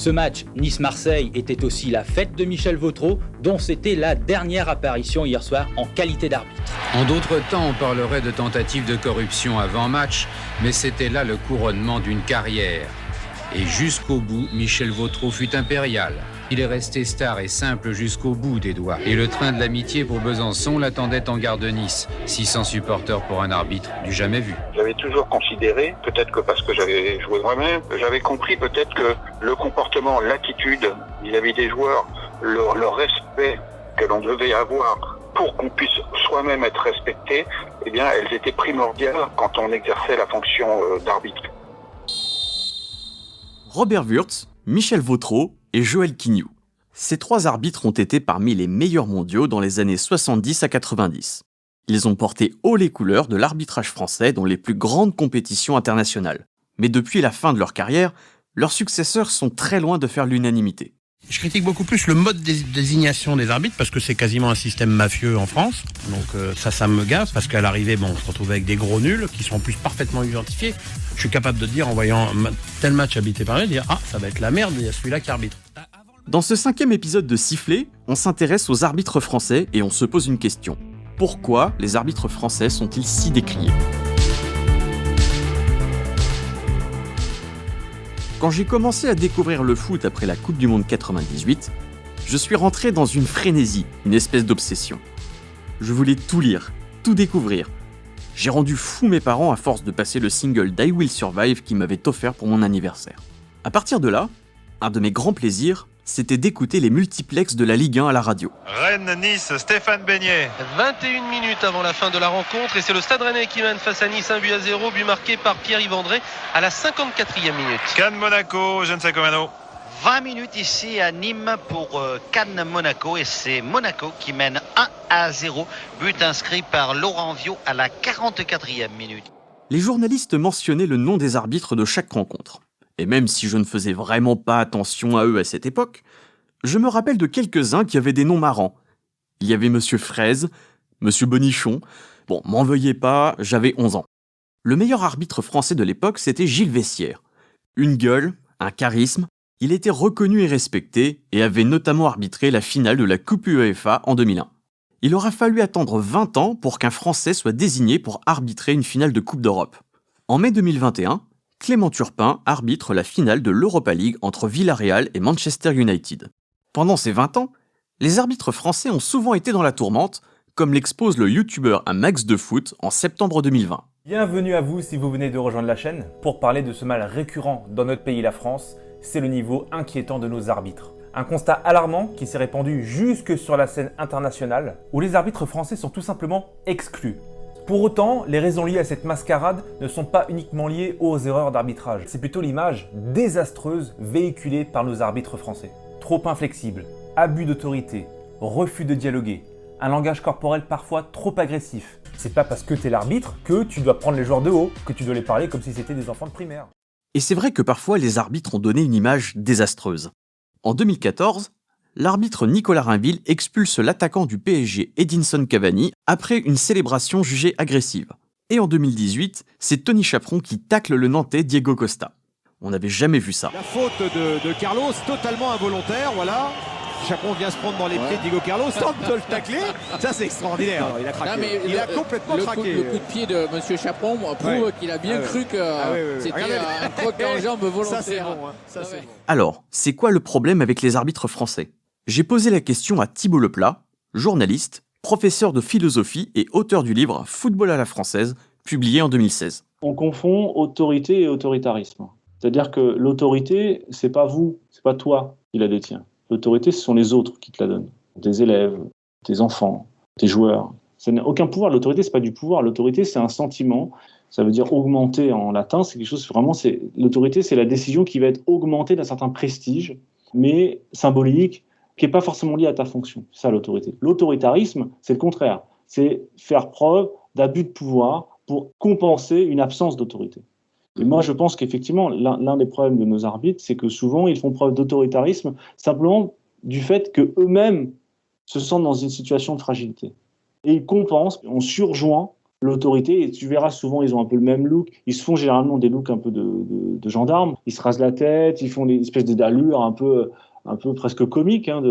Ce match Nice-Marseille était aussi la fête de Michel Vautreau, dont c'était la dernière apparition hier soir en qualité d'arbitre. En d'autres temps, on parlerait de tentative de corruption avant match, mais c'était là le couronnement d'une carrière. Et jusqu'au bout, Michel Vautreau fut impérial. Il est resté star et simple jusqu'au bout des doigts. Et le train de l'amitié pour Besançon l'attendait en gare de Nice. 600 supporters pour un arbitre du jamais vu. J'avais toujours considéré, peut-être que parce que j'avais joué moi-même, j'avais compris peut-être que le comportement, l'attitude vis-à-vis des joueurs, le respect que l'on devait avoir pour qu'on puisse soi-même être respecté, eh bien, elles étaient primordiales quand on exerçait la fonction d'arbitre. Robert Wurtz, Michel Vautreau et Joël Quignoux. Ces trois arbitres ont été parmi les meilleurs mondiaux dans les années 70 à 90. Ils ont porté haut les couleurs de l'arbitrage français dans les plus grandes compétitions internationales. Mais depuis la fin de leur carrière, leurs successeurs sont très loin de faire l'unanimité. Je critique beaucoup plus le mode de désignation des arbitres parce que c'est quasiment un système mafieux en France. Donc ça me gave parce qu'à l'arrivée, on se retrouve avec des gros nuls qui sont en plus parfaitement identifiés. Je suis capable de dire en voyant tel match habité par eux, de dire « Ah, ça va être la merde, il y a celui-là qui arbitre ». Dans ce 5e épisode de Sifflé, on s'intéresse aux arbitres français et on se pose une question. Pourquoi les arbitres français sont-ils si décriés ? Quand j'ai commencé à découvrir le foot après la Coupe du Monde 98, je suis rentré dans une frénésie, une espèce d'obsession. Je voulais tout lire, tout découvrir. J'ai rendu fou mes parents à force de passer le single d'I Will Survive qu'ils m'avaient offert pour mon anniversaire. À partir de là, un de mes grands plaisirs, c'était d'écouter les multiplex de la Ligue 1 à la radio. Rennes-Nice, Stéphane Beignet. 21 minutes avant la fin de la rencontre et c'est le Stade Rennais qui mène face à Nice 1-0, but marqué par Pierre-Yves André à la 54e minute. Cannes-Monaco, je ne sais comment. 20 minutes ici à Nîmes pour Cannes-Monaco et c'est Monaco qui mène 1-0, but inscrit par Laurent Viot à la 44e minute. Les journalistes mentionnaient le nom des arbitres de chaque rencontre. Et même si je ne faisais vraiment pas attention à eux à cette époque, je me rappelle de quelques-uns qui avaient des noms marrants. Il y avait Monsieur Fraise, Monsieur Bonichon. Bon, m'en veuillez pas, j'avais 11 ans. Le meilleur arbitre français de l'époque, c'était Gilles Vessière. Une gueule, un charisme, il était reconnu et respecté et avait notamment arbitré la finale de la Coupe UEFA en 2001. Il aura fallu attendre 20 ans pour qu'un Français soit désigné pour arbitrer une finale de Coupe d'Europe. En mai 2021, Clément Turpin arbitre la finale de l'Europa League entre Villarreal et Manchester United. Pendant ces 20 ans, les arbitres français ont souvent été dans la tourmente, comme l'expose le youtubeur à Max de Foot en septembre 2020. Bienvenue à vous si vous venez de rejoindre la chaîne. Pour parler de ce mal récurrent dans notre pays, la France, c'est le niveau inquiétant de nos arbitres. Un constat alarmant qui s'est répandu jusque sur la scène internationale, où les arbitres français sont tout simplement exclus. Pour autant, les raisons liées à cette mascarade ne sont pas uniquement liées aux erreurs d'arbitrage. C'est plutôt l'image désastreuse véhiculée par nos arbitres français. Trop inflexibles, abus d'autorité, refus de dialoguer, un langage corporel parfois trop agressif. C'est pas parce que t'es l'arbitre que tu dois prendre les joueurs de haut, que tu dois les parler comme si c'était des enfants de primaire. Et c'est vrai que parfois les arbitres ont donné une image désastreuse. En 2014, l'arbitre Nicolas Rainville expulse l'attaquant du PSG Edinson Cavani après une célébration jugée agressive. Et en 2018, c'est Tony Chaperon qui tacle le Nantais Diego Costa. On n'avait jamais vu ça. La faute de Carlos, totalement involontaire, voilà. Chaperon vient se prendre dans les pieds de Diego Carlos, tente de le tacler. Ça, c'est extraordinaire. Il a craqué. Non, il a complètement craqué. Le coup de pied de M. Chaperon prouve qu'il a bien cru que c'était un croc en jambe volontaire. Ça, c'est bon. Ça, c'est bon. Alors, c'est quoi le problème avec les arbitres français ? J'ai posé la question à Thibault Leplat, journaliste, professeur de philosophie et auteur du livre Football à la française, publié en 2016. On confond autorité et autoritarisme. C'est-à-dire que l'autorité, c'est pas vous, c'est pas toi qui la détient. L'autorité, ce sont les autres qui te la donnent. Tes élèves, tes enfants, tes joueurs. Ça n'a aucun pouvoir. L'autorité, c'est pas du pouvoir. L'autorité, c'est un sentiment. Ça veut dire augmenter en latin. C'est quelque chose vraiment. L'autorité, c'est la décision qui va être augmentée d'un certain prestige, mais symbolique, qui n'est pas forcément lié à ta fonction. C'est ça l'autorité. L'autoritarisme, c'est le contraire. C'est faire preuve d'abus de pouvoir pour compenser une absence d'autorité. Et moi, je pense qu'effectivement, l'un des problèmes de nos arbitres, c'est que souvent, ils font preuve d'autoritarisme simplement du fait qu'eux-mêmes se sentent dans une situation de fragilité. Et ils compensent en surjouant l'autorité, et tu verras souvent, ils ont un peu le même look. Ils se font généralement des looks un peu de gendarmes. Ils se rasent la tête, ils font des espèces d'allures un peu presque comiques. Hein,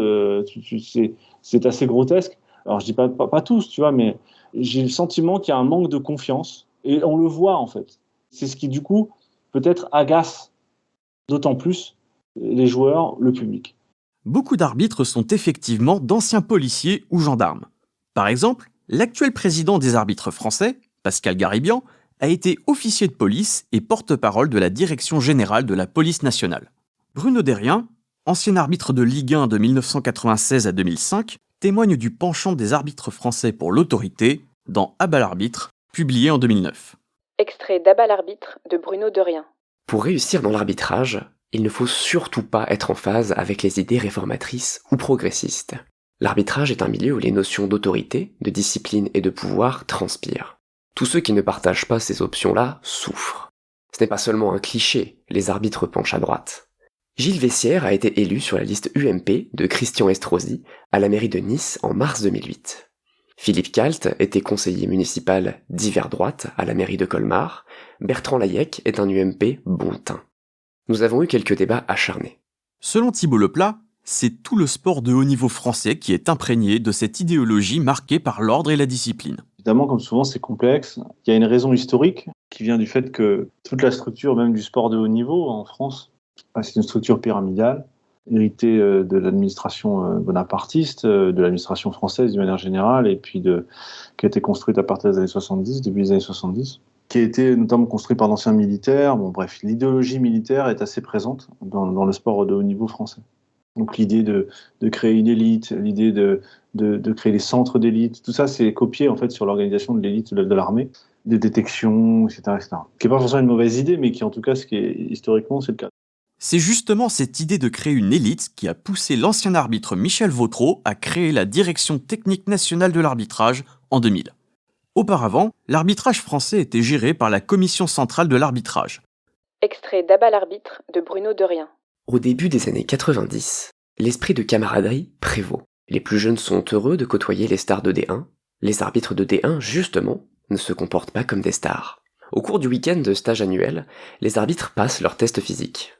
c'est assez grotesque. Alors, je dis pas tous, tu vois, mais j'ai le sentiment qu'il y a un manque de confiance. Et on le voit, en fait. C'est ce qui, du coup, peut-être agace d'autant plus les joueurs, le public. Beaucoup d'arbitres sont effectivement d'anciens policiers ou gendarmes. Par exemple, l'actuel président des arbitres français, Pascal Garibian, a été officier de police et porte-parole de la Direction générale de la police nationale. Bruno Derrien, ancien arbitre de Ligue 1 de 1996 à 2005, témoigne du penchant des arbitres français pour l'autorité dans À bas l'arbitre, publié en 2009. Extrait d'À bas l'arbitre de Bruno Derrien. Pour réussir dans l'arbitrage, il ne faut surtout pas être en phase avec les idées réformatrices ou progressistes. L'arbitrage est un milieu où les notions d'autorité, de discipline et de pouvoir transpirent. Tous ceux qui ne partagent pas ces options-là souffrent. Ce n'est pas seulement un cliché, les arbitres penchent à droite. Gilles Vessière a été élu sur la liste UMP de Christian Estrosi à la mairie de Nice en mars 2008. Philippe Calt était conseiller municipal d'hiver droite à la mairie de Colmar. Bertrand Layec est un UMP bon teint. Nous avons eu quelques débats acharnés. Selon Thibault Leplat, c'est tout le sport de haut niveau français qui est imprégné de cette idéologie marquée par l'ordre et la discipline. Évidemment, comme souvent, c'est complexe. Il y a une raison historique qui vient du fait que toute la structure même du sport de haut niveau en France, c'est une structure pyramidale, héritée de l'administration bonapartiste, de l'administration française d'une manière générale, et puis qui a été construite à partir des années 70, début des années 70, qui a été notamment construite par d'anciens militaires. Bon, bref, l'idéologie militaire est assez présente dans le sport de haut niveau français. Donc l'idée de créer une élite, l'idée de créer des centres d'élite, tout ça c'est copié en fait sur l'organisation de l'élite de l'armée, des détections, etc., etc. Qui n'est pas forcément une mauvaise idée, mais qui en tout cas, historiquement, c'est le cas. C'est justement cette idée de créer une élite qui a poussé l'ancien arbitre Michel Vautreau à créer la Direction technique nationale de l'arbitrage en 2000. Auparavant, l'arbitrage français était géré par la Commission centrale de l'arbitrage. Extrait d'À bas l'arbitre de Bruno Derrien. Au début des années 90, l'esprit de camaraderie prévaut. Les plus jeunes sont heureux de côtoyer les stars de D1. Les arbitres de D1, justement, ne se comportent pas comme des stars. Au cours du week-end de stage annuel, les arbitres passent leurs tests physiques.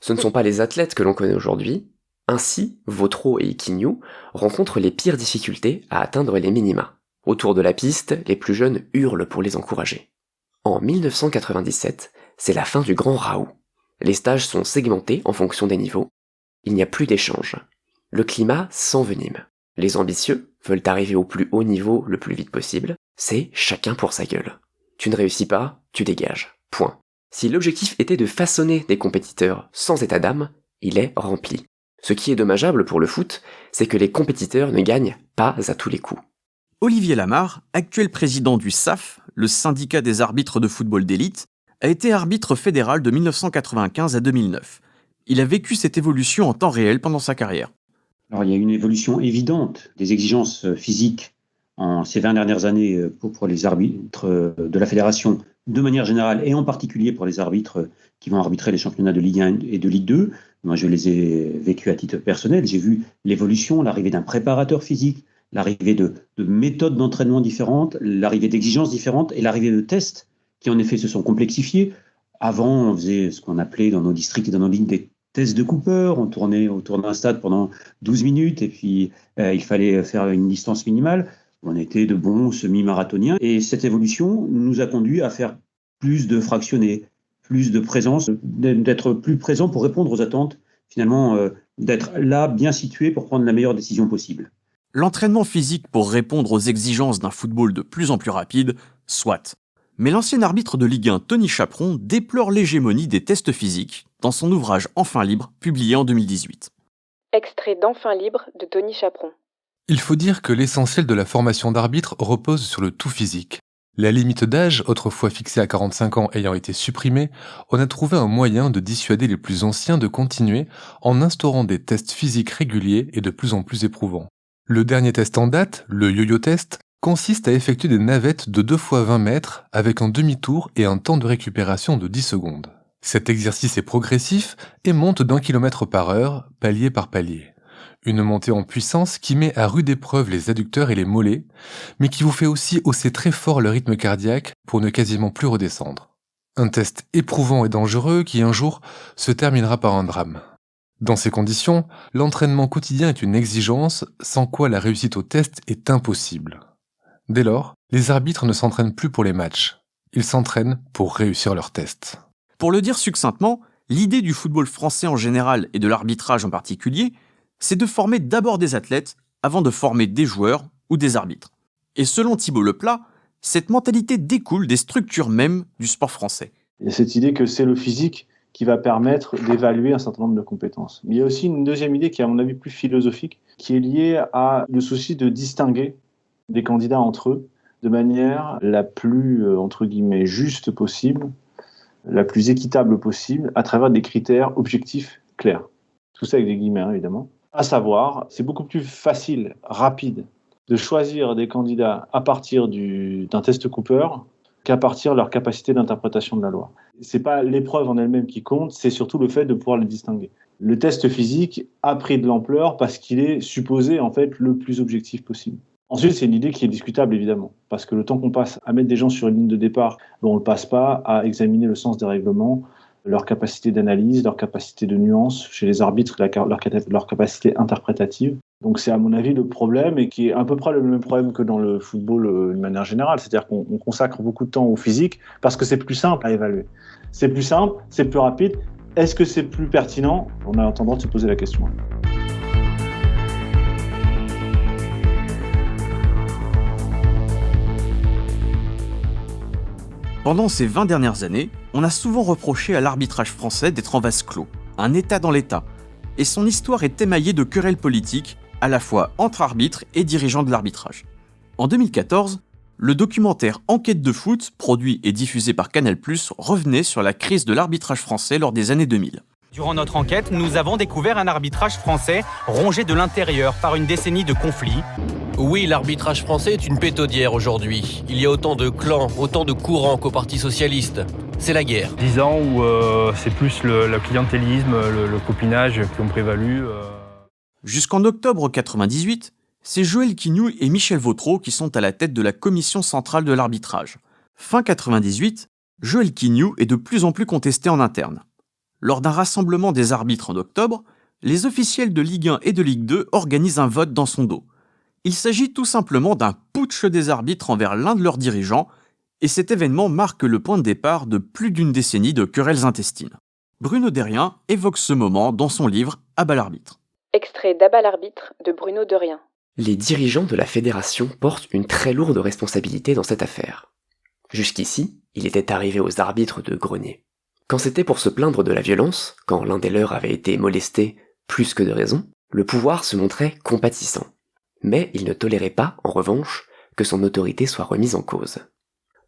Ce ne sont pas les athlètes que l'on connaît aujourd'hui. Ainsi, Vautreau et Iquignou rencontrent les pires difficultés à atteindre les minima. Autour de la piste, les plus jeunes hurlent pour les encourager. En 1997, c'est la fin du grand Raoult. Les stages sont segmentés en fonction des niveaux. Il n'y a plus d'échange. Le climat s'envenime. Les ambitieux veulent arriver au plus haut niveau le plus vite possible. C'est chacun pour sa gueule. Tu ne réussis pas, tu dégages. Point. Si l'objectif était de façonner des compétiteurs sans état d'âme, il est rempli. Ce qui est dommageable pour le foot, c'est que les compétiteurs ne gagnent pas à tous les coups. Olivier Lamarre, actuel président du SAF, le syndicat des arbitres de football d'élite, a été arbitre fédéral de 1995 à 2009. Il a vécu cette évolution en temps réel pendant sa carrière. Alors, il y a une évolution évidente des exigences physiques en ces 20 dernières années pour les arbitres de la fédération, de manière générale, et en particulier pour les arbitres qui vont arbitrer les championnats de Ligue 1 et de Ligue 2. Moi, je les ai vécus à titre personnel. J'ai vu l'évolution, l'arrivée d'un préparateur physique, l'arrivée de méthodes d'entraînement différentes, l'arrivée d'exigences différentes et l'arrivée de tests qui en effet se sont complexifiés. Avant, on faisait ce qu'on appelait dans nos districts et dans nos lignes des tests de Cooper. On tournait autour d'un stade pendant 12 minutes et puis il fallait faire une distance minimale. On était de bons semi-marathoniens et cette évolution nous a conduit à faire plus de fractionnés, plus de présence, d'être plus présent pour répondre aux attentes, finalement d'être là, bien situé pour prendre la meilleure décision possible. L'entraînement physique pour répondre aux exigences d'un football de plus en plus rapide, soit. Mais l'ancien arbitre de Ligue 1, Tony Chaperon, déplore l'hégémonie des tests physiques dans son ouvrage Enfin libre, publié en 2018. Extrait d'Enfin libre de Tony Chaperon. Il faut dire que l'essentiel de la formation d'arbitre repose sur le tout physique. La limite d'âge, autrefois fixée à 45 ans ayant été supprimée, on a trouvé un moyen de dissuader les plus anciens de continuer en instaurant des tests physiques réguliers et de plus en plus éprouvants. Le dernier test en date, le yo-yo test, consiste à effectuer des navettes de 2 fois 20 mètres avec un demi-tour et un temps de récupération de 10 secondes. Cet exercice est progressif et monte d'1 km par heure, palier par palier. Une montée en puissance qui met à rude épreuve les adducteurs et les mollets, mais qui vous fait aussi hausser très fort le rythme cardiaque pour ne quasiment plus redescendre. Un test éprouvant et dangereux qui un jour se terminera par un drame. Dans ces conditions, l'entraînement quotidien est une exigence sans quoi la réussite au test est impossible. Dès lors, les arbitres ne s'entraînent plus pour les matchs. Ils s'entraînent pour réussir leurs tests. Pour le dire succinctement, l'idée du football français en général et de l'arbitrage en particulier, c'est de former d'abord des athlètes avant de former des joueurs ou des arbitres. Et selon Thibaut Leplat, cette mentalité découle des structures mêmes du sport français. Il y a cette idée que c'est le physique qui va permettre d'évaluer un certain nombre de compétences. Mais il y a aussi une deuxième idée qui est à mon avis plus philosophique, qui est liée à le souci de distinguer des candidats entre eux de manière la plus, entre guillemets, juste possible, la plus équitable possible, à travers des critères objectifs clairs. Tout ça avec des guillemets, évidemment. À savoir, c'est beaucoup plus facile, rapide, de choisir des candidats à partir d'un test Cooper qu'à partir de leur capacité d'interprétation de la loi. C'est pas l'épreuve en elle-même qui compte, c'est surtout le fait de pouvoir les distinguer. Le test physique a pris de l'ampleur parce qu'il est supposé en fait le plus objectif possible. Ensuite, c'est une idée qui est discutable évidemment, parce que le temps qu'on passe à mettre des gens sur une ligne de départ, on ne le passe pas à examiner le sens des règlements, leur capacité d'analyse, leur capacité de nuance chez les arbitres, leur capacité interprétative. Donc c'est à mon avis le problème, et qui est à peu près le même problème que dans le football de manière générale, c'est-à-dire qu'on consacre beaucoup de temps au physique parce que c'est plus simple à évaluer. C'est plus simple, c'est plus rapide. Est-ce que c'est plus pertinent ? On a tendance à se poser la question. Pendant ces 20 dernières années, on a souvent reproché à l'arbitrage français d'être en vase clos, un État dans l'État, et son histoire est émaillée de querelles politiques, à la fois entre arbitres et dirigeants de l'arbitrage. En 2014, le documentaire Enquête de foot, produit et diffusé par Canal+, revenait sur la crise de l'arbitrage français lors des années 2000. Durant notre enquête, nous avons découvert un arbitrage français rongé de l'intérieur par une décennie de conflits. Oui, l'arbitrage français est une pétaudière aujourd'hui. Il y a autant de clans, autant de courants qu'au Parti Socialiste. C'est la guerre. 10 ans où c'est plus le clientélisme, le copinage qui ont prévalu. Jusqu'en octobre 1998, c'est Joël Quignou et Michel Vautreau qui sont à la tête de la commission centrale de l'arbitrage. Fin 1998, Joël Quignou est de plus en plus contesté en interne. Lors d'un rassemblement des arbitres en octobre, les officiels de Ligue 1 et de Ligue 2 organisent un vote dans son dos. Il s'agit tout simplement d'un putsch des arbitres envers l'un de leurs dirigeants, et cet événement marque le point de départ de plus d'une décennie de querelles intestines. Bruno Derrien évoque ce moment dans son livre « À bas l'arbitre ». Extrait d'À bas l'arbitre de Bruno Derrien. Les dirigeants de la fédération portent une très lourde responsabilité dans cette affaire. Jusqu'ici, il était arrivé aux arbitres de grogner. Quand c'était pour se plaindre de la violence, quand l'un des leurs avait été molesté plus que de raison, le pouvoir se montrait compatissant. Mais il ne tolérait pas, en revanche, que son autorité soit remise en cause.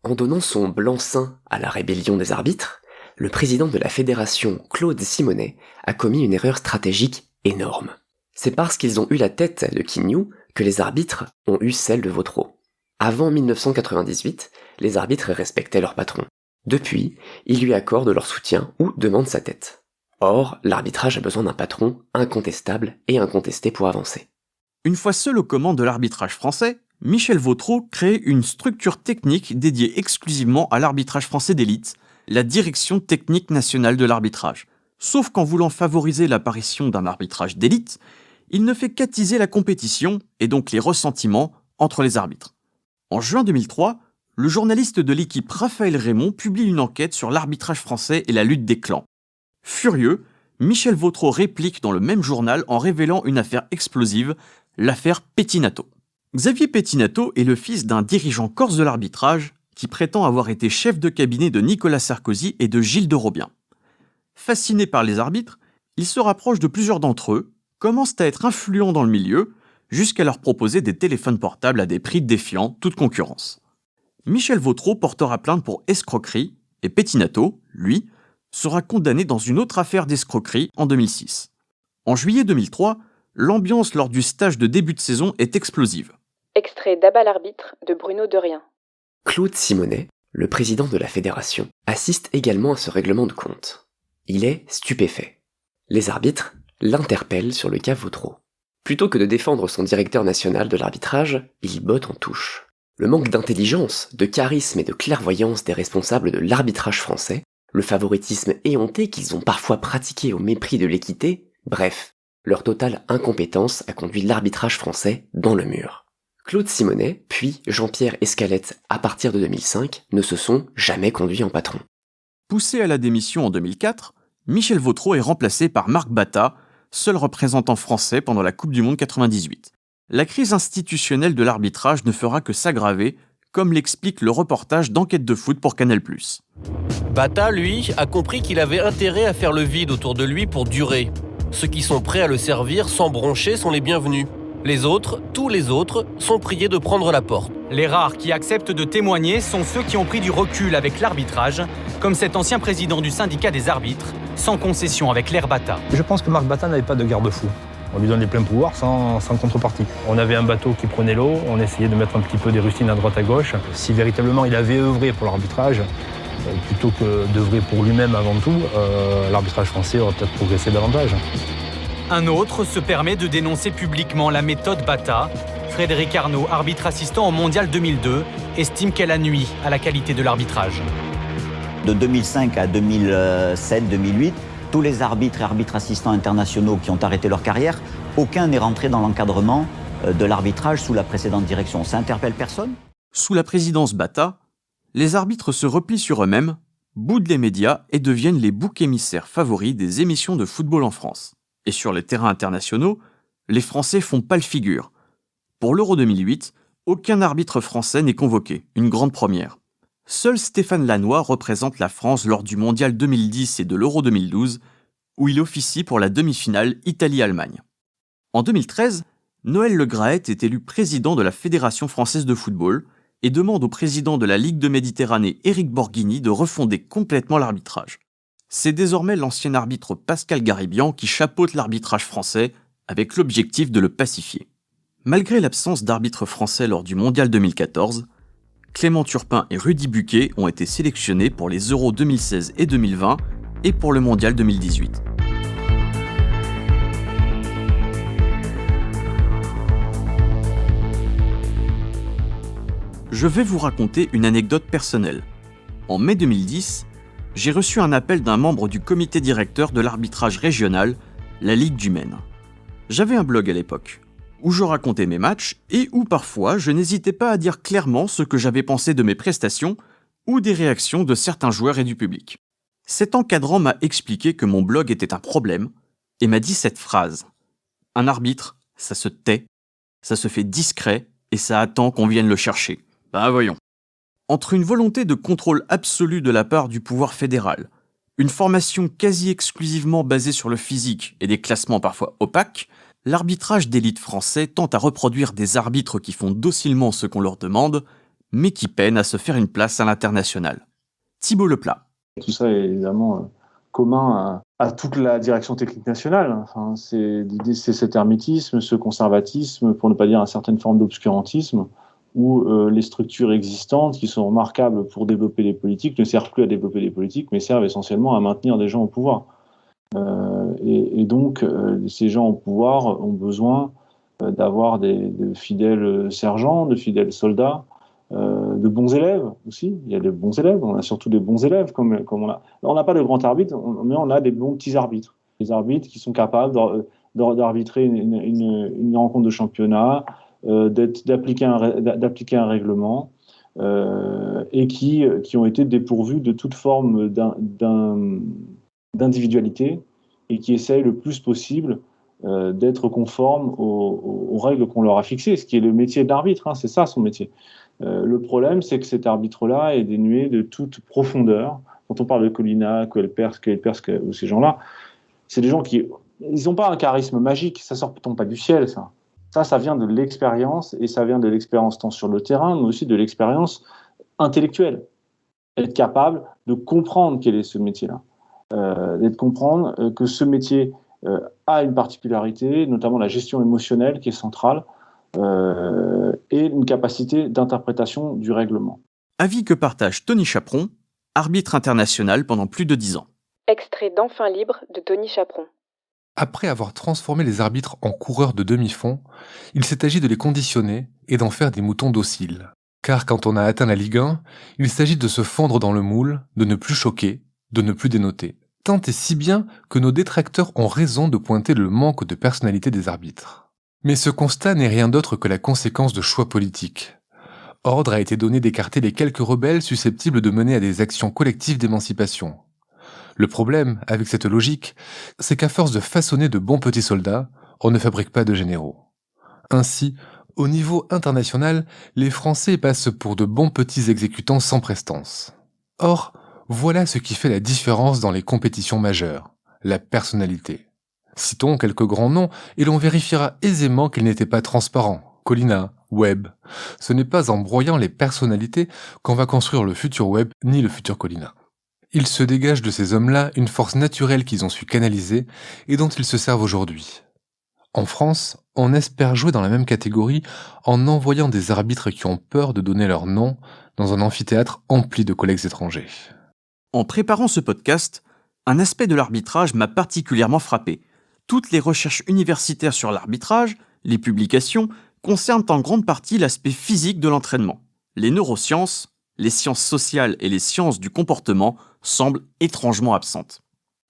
En donnant son blanc-seing à la rébellion des arbitres, le président de la fédération, Claude Simonet, a commis une erreur stratégique énorme. C'est parce qu'ils ont eu la tête de Quignou que les arbitres ont eu celle de Vautreau. Avant 1998, les arbitres respectaient leur patron. Depuis, ils lui accordent leur soutien ou demandent sa tête. Or, l'arbitrage a besoin d'un patron incontestable et incontesté pour avancer. Une fois seul aux commandes de l'arbitrage français, Michel Vautreau crée une structure technique dédiée exclusivement à l'arbitrage français d'élite, la Direction technique nationale de l'arbitrage. Sauf qu'en voulant favoriser l'apparition d'un arbitrage d'élite, il ne fait qu'attiser la compétition et donc les ressentiments entre les arbitres. En juin 2003, le journaliste de l'équipe Raphaël Raymond publie une enquête sur l'arbitrage français et la lutte des clans. Furieux, Michel Vautreau réplique dans le même journal en révélant une affaire explosive, l'affaire Pettinato. Xavier Pettinato est le fils d'un dirigeant corse de l'arbitrage qui prétend avoir été chef de cabinet de Nicolas Sarkozy et de Gilles de Robien. Fasciné par les arbitres, il se rapproche de plusieurs d'entre eux, commence à être influent dans le milieu, jusqu'à leur proposer des téléphones portables à des prix défiant toute concurrence. Michel Vautreau portera plainte pour escroquerie et Pettinato, lui, sera condamné dans une autre affaire d'escroquerie en 2006. En juillet 2003, l'ambiance lors du stage de début de saison est explosive. Extrait d'À bas l'arbitre de Bruno Derrien. Claude Simonet, le président de la fédération, assiste également à ce règlement de compte. Il est stupéfait. Les arbitres l'interpellent sur le cas Vautreau. Plutôt que de défendre son directeur national de l'arbitrage, il botte en touche. Le manque d'intelligence, de charisme et de clairvoyance des responsables de l'arbitrage français, le favoritisme éhonté qu'ils ont parfois pratiqué au mépris de l'équité, bref, leur totale incompétence a conduit l'arbitrage français dans le mur. Claude Simonet, puis Jean-Pierre Escalette à partir de 2005, ne se sont jamais conduits en patron. Poussé à la démission en 2004, Michel Vautreau est remplacé par Marc Batta, seul représentant français pendant la Coupe du Monde 98. La crise institutionnelle de l'arbitrage ne fera que s'aggraver, comme l'explique le reportage d'Enquête de foot pour Canal+. Batta, lui, a compris qu'il avait intérêt à faire le vide autour de lui pour durer. Ceux qui sont prêts à le servir sans broncher sont les bienvenus. Les autres, tous les autres, sont priés de prendre la porte. Les rares qui acceptent de témoigner sont ceux qui ont pris du recul avec l'arbitrage, comme cet ancien président du syndicat des arbitres, sans concession avec l'ère Batta. Je pense que Marc Batta n'avait pas de garde-fou. On lui donne les pleins pouvoirs sans contrepartie. On avait un bateau qui prenait l'eau, on essayait de mettre un petit peu des rustines à droite à gauche. Si véritablement il avait œuvré pour l'arbitrage, plutôt que d'œuvrer pour lui-même avant tout, l'arbitrage français aurait peut-être progressé davantage. Un autre se permet de dénoncer publiquement la méthode Batta. Frédéric Arnaud, arbitre assistant au Mondial 2002, estime qu'elle a nui à la qualité de l'arbitrage. De 2005 à 2007-2008, tous les arbitres et arbitres assistants internationaux qui ont arrêté leur carrière, aucun n'est rentré dans l'encadrement de l'arbitrage sous la précédente direction. Ça interpelle personne ? Sous la présidence Batta, les arbitres se replient sur eux-mêmes, boudent les médias et deviennent les boucs émissaires favoris des émissions de football en France. Et sur les terrains internationaux, les Français font pâle figure. Pour l'Euro 2008, aucun arbitre français n'est convoqué, une grande première. Seul Stéphane Lannoy représente la France lors du Mondial 2010 et de l'Euro 2012, où il officie pour la demi-finale Italie-Allemagne. En 2013, Noël Le Graët est élu président de la Fédération française de football et demande au président de la Ligue de Méditerranée, Éric Borghini, de refonder complètement l'arbitrage. C'est désormais l'ancien arbitre Pascal Garibian qui chapeaute l'arbitrage français avec l'objectif de le pacifier. Malgré l'absence d'arbitre français lors du Mondial 2014, Clément Turpin et Rudy Buquet ont été sélectionnés pour les Euros 2016 et 2020 et pour le Mondial 2018. Je vais vous raconter une anecdote personnelle. En mai 2010, j'ai reçu un appel d'un membre du comité directeur de l'arbitrage régional, la Ligue du Maine. J'avais un blog à l'époque, où je racontais mes matchs et où parfois je n'hésitais pas à dire clairement ce que j'avais pensé de mes prestations ou des réactions de certains joueurs et du public. Cet encadrant m'a expliqué que mon blog était un problème et m'a dit cette phrase : « Un arbitre, ça se tait, ça se fait discret et ça attend qu'on vienne le chercher. » Ben voyons. Entre une volonté de contrôle absolu de la part du pouvoir fédéral, une formation quasi exclusivement basée sur le physique et des classements parfois opaques, l'arbitrage d'élite français tend à reproduire des arbitres qui font docilement ce qu'on leur demande, mais qui peinent à se faire une place à l'international. Thibaut Leplat. Tout ça est évidemment commun à toute la direction technique nationale. Enfin, l'idée, c'est cet hermétisme, ce conservatisme, pour ne pas dire une certaine forme d'obscurantisme, où les structures existantes, qui sont remarquables pour développer des politiques, ne servent plus à développer des politiques, mais servent essentiellement à maintenir des gens au pouvoir. Et donc, ces gens au pouvoir ont besoin d'avoir de fidèles sergents, de fidèles soldats, de bons élèves aussi. Il y a de bons élèves, on a surtout des bons élèves. Comme on a. On n'a pas de grands arbitres, mais on a des bons petits arbitres. Des arbitres qui sont capables d'arbitrer une rencontre de championnat, d'appliquer un règlement, et qui ont été dépourvus de toute forme d'individualité et qui essayent le plus possible d'être conformes aux règles qu'on leur a fixées, ce qui est le métier d'arbitre, hein, c'est ça son métier. Le problème, c'est que cet arbitre-là est dénué de toute profondeur. Quand on parle de Colina, Coelpers ou ces gens-là, c'est des gens qui n'ont pas un charisme magique, ça tombe pas du ciel, ça. Ça vient de l'expérience, et ça vient de l'expérience tant sur le terrain, mais aussi de l'expérience intellectuelle. Être capable de comprendre quel est ce métier-là. D'être comprendre que ce métier a une particularité, notamment la gestion émotionnelle qui est centrale, et une capacité d'interprétation du règlement. Avis que partage Tony Chaperon, arbitre international pendant plus de 10 ans. Extrait d'Enfin libre de Tony Chaperon. Après avoir transformé les arbitres en coureurs de demi-fond, il s'est agi de les conditionner et d'en faire des moutons dociles. Car quand on a atteint la Ligue 1, il s'agit de se fondre dans le moule, de ne plus choquer, de ne plus dénoter. Tant et si bien que nos détracteurs ont raison de pointer le manque de personnalité des arbitres. Mais ce constat n'est rien d'autre que la conséquence de choix politiques. Ordre a été donné d'écarter les quelques rebelles susceptibles de mener à des actions collectives d'émancipation. Le problème, avec cette logique, c'est qu'à force de façonner de bons petits soldats, on ne fabrique pas de généraux. Ainsi, au niveau international, les Français passent pour de bons petits exécutants sans prestance. Or, voilà ce qui fait la différence dans les compétitions majeures, la personnalité. Citons quelques grands noms et l'on vérifiera aisément qu'ils n'étaient pas transparents. Colina, Webb. Ce n'est pas en broyant les personnalités qu'on va construire le futur Webb ni le futur Colina. Il se dégage de ces hommes-là une force naturelle qu'ils ont su canaliser et dont ils se servent aujourd'hui. En France, on espère jouer dans la même catégorie en envoyant des arbitres qui ont peur de donner leur nom dans un amphithéâtre empli de collègues étrangers. En préparant ce podcast, un aspect de l'arbitrage m'a particulièrement frappé. Toutes les recherches universitaires sur l'arbitrage, les publications, concernent en grande partie l'aspect physique de l'entraînement. Les neurosciences, les sciences sociales et les sciences du comportement semblent étrangement absentes.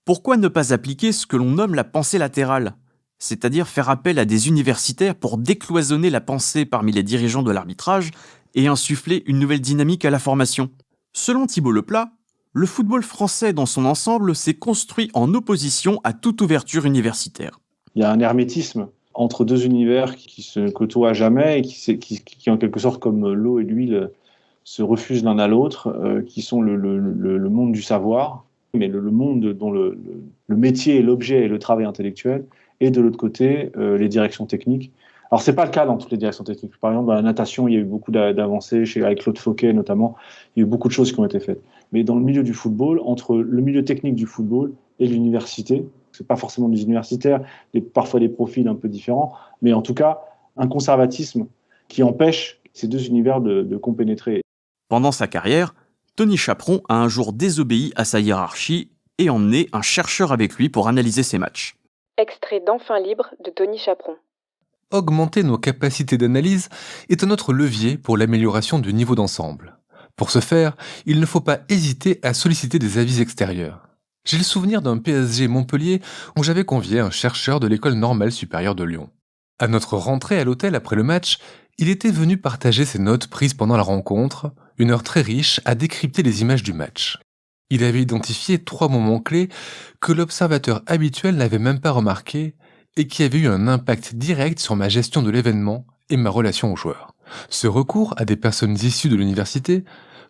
Pourquoi ne pas appliquer ce que l'on nomme la pensée latérale, c'est-à-dire faire appel à des universitaires pour décloisonner la pensée parmi les dirigeants de l'arbitrage et insuffler une nouvelle dynamique à la formation? Selon Thibault Leplat, le football français dans son ensemble s'est construit en opposition à toute ouverture universitaire. Il y a un hermétisme entre deux univers qui se côtoient jamais et qui en quelque sorte, comme l'eau et l'huile, se refusent l'un à l'autre, qui sont le monde du savoir, mais le monde dont le métier et l'objet est le travail intellectuel, et de l'autre côté, les directions techniques. Alors, ce n'est pas le cas dans toutes les directions techniques. Par exemple, dans la natation, il y a eu beaucoup d'avancées, avec Claude Fauquet notamment, il y a eu beaucoup de choses qui ont été faites. Mais dans le milieu du football, entre le milieu technique du football et l'université, ce n'est pas forcément des universitaires, parfois des profils un peu différents, mais en tout cas, un conservatisme qui empêche ces deux univers de compénétrer. Pendant sa carrière, Tony Chaperon a un jour désobéi à sa hiérarchie et emmené un chercheur avec lui pour analyser ses matchs. Extrait d'Enfin libre de Tony Chaperon. Augmenter nos capacités d'analyse est un autre levier pour l'amélioration du niveau d'ensemble. Pour ce faire, il ne faut pas hésiter à solliciter des avis extérieurs. J'ai le souvenir d'un PSG Montpellier où j'avais convié un chercheur de l'École normale supérieure de Lyon. À notre rentrée à l'hôtel après le match, il était venu partager ses notes prises pendant la rencontre, une heure très riche à décrypter les images du match. Il avait identifié 3 moments clés que l'observateur habituel n'avait même pas remarqués et qui avaient eu un impact direct sur ma gestion de l'événement et ma relation aux joueurs. Ce recours à des personnes issues de l'université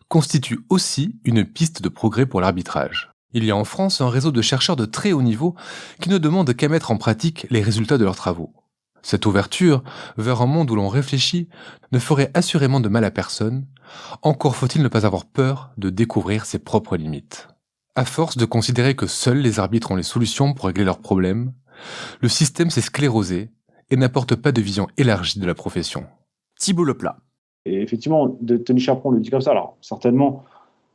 constitue aussi une piste de progrès pour l'arbitrage. Il y a en France un réseau de chercheurs de très haut niveau qui ne demandent qu'à mettre en pratique les résultats de leurs travaux. Cette ouverture vers un monde où l'on réfléchit ne ferait assurément de mal à personne, encore faut-il ne pas avoir peur de découvrir ses propres limites. À force de considérer que seuls les arbitres ont les solutions pour régler leurs problèmes, le système s'est sclérosé et n'apporte pas de vision élargie de la profession. Thibault Leplat. Et effectivement, Tony Chaperon le dit comme ça. Alors, certainement,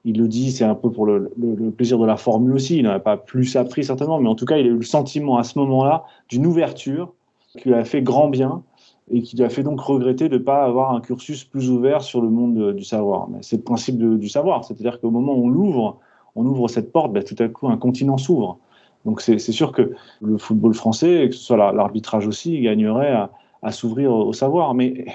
il le dit, c'est un peu pour le plaisir de la formule aussi. Il n'en a pas plus appris, certainement, mais en tout cas, il a eu le sentiment à ce moment-là d'une ouverture qui lui a fait grand bien et qui lui a fait donc regretter de ne pas avoir un cursus plus ouvert sur le monde du savoir. Mais c'est le principe du savoir, c'est-à-dire qu'au moment où on ouvre cette porte, tout à coup, un continent s'ouvre. Donc c'est sûr que le football français, que ce soit l'arbitrage aussi, gagnerait à s'ouvrir au savoir. Mais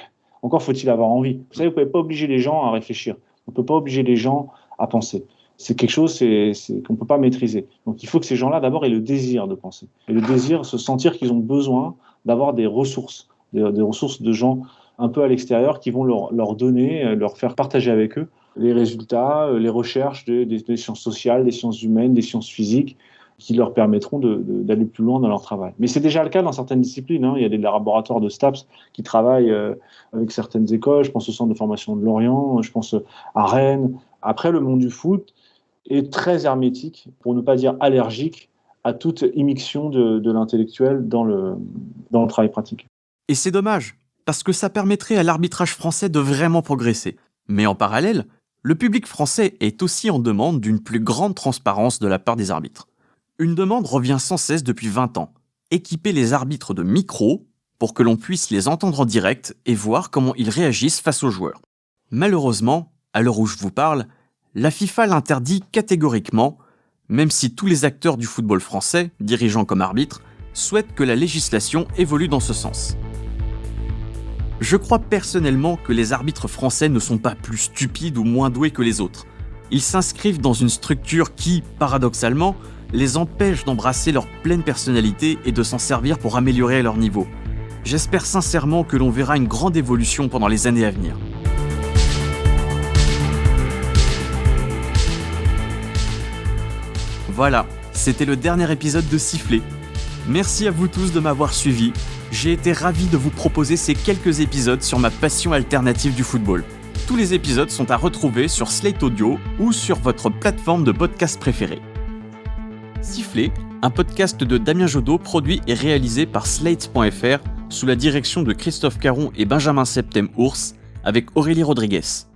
encore faut-il avoir envie. Vous savez, vous ne pouvez pas obliger les gens à réfléchir. On ne peut pas obliger les gens à penser. C'est quelque chose qu'on ne peut pas maîtriser. Donc il faut que ces gens-là, d'abord, aient le désir de penser. Et le désir, se sentir qu'ils ont besoin d'avoir des ressources, des ressources de gens un peu à l'extérieur qui vont leur donner, leur faire partager avec eux les résultats, les recherches des sciences sociales, des sciences humaines, des sciences physiques, qui leur permettront d'aller plus loin dans leur travail. Mais c'est déjà le cas dans certaines disciplines. Il y a des laboratoires de STAPS qui travaillent avec certaines écoles. Je pense au centre de formation de Lorient, je pense à Rennes. Après, le monde du foot est très hermétique, pour ne pas dire allergique, à toute immixtion de l'intellectuel dans le travail pratique. Et c'est dommage, parce que ça permettrait à l'arbitrage français de vraiment progresser. Mais en parallèle, le public français est aussi en demande d'une plus grande transparence de la part des arbitres. Une demande revient sans cesse depuis 20 ans, équiper les arbitres de micros pour que l'on puisse les entendre en direct et voir comment ils réagissent face aux joueurs. Malheureusement, à l'heure où je vous parle, la FIFA l'interdit catégoriquement, même si tous les acteurs du football français, dirigeants comme arbitres, souhaitent que la législation évolue dans ce sens. Je crois personnellement que les arbitres français ne sont pas plus stupides ou moins doués que les autres. Ils s'inscrivent dans une structure qui, paradoxalement, les empêche d'embrasser leur pleine personnalité et de s'en servir pour améliorer leur niveau. J'espère sincèrement que l'on verra une grande évolution pendant les années à venir. Voilà, c'était le dernier épisode de Sifflet. Merci à vous tous de m'avoir suivi. J'ai été ravi de vous proposer ces quelques épisodes sur ma passion alternative du football. Tous les épisodes sont à retrouver sur Slate Audio ou sur votre plateforme de podcast préférée. Sifflet, un podcast de Damien Jodot produit et réalisé par Slate.fr sous la direction de Christophe Caron et Benjamin Septem-Ours avec Aurélie Rodriguez.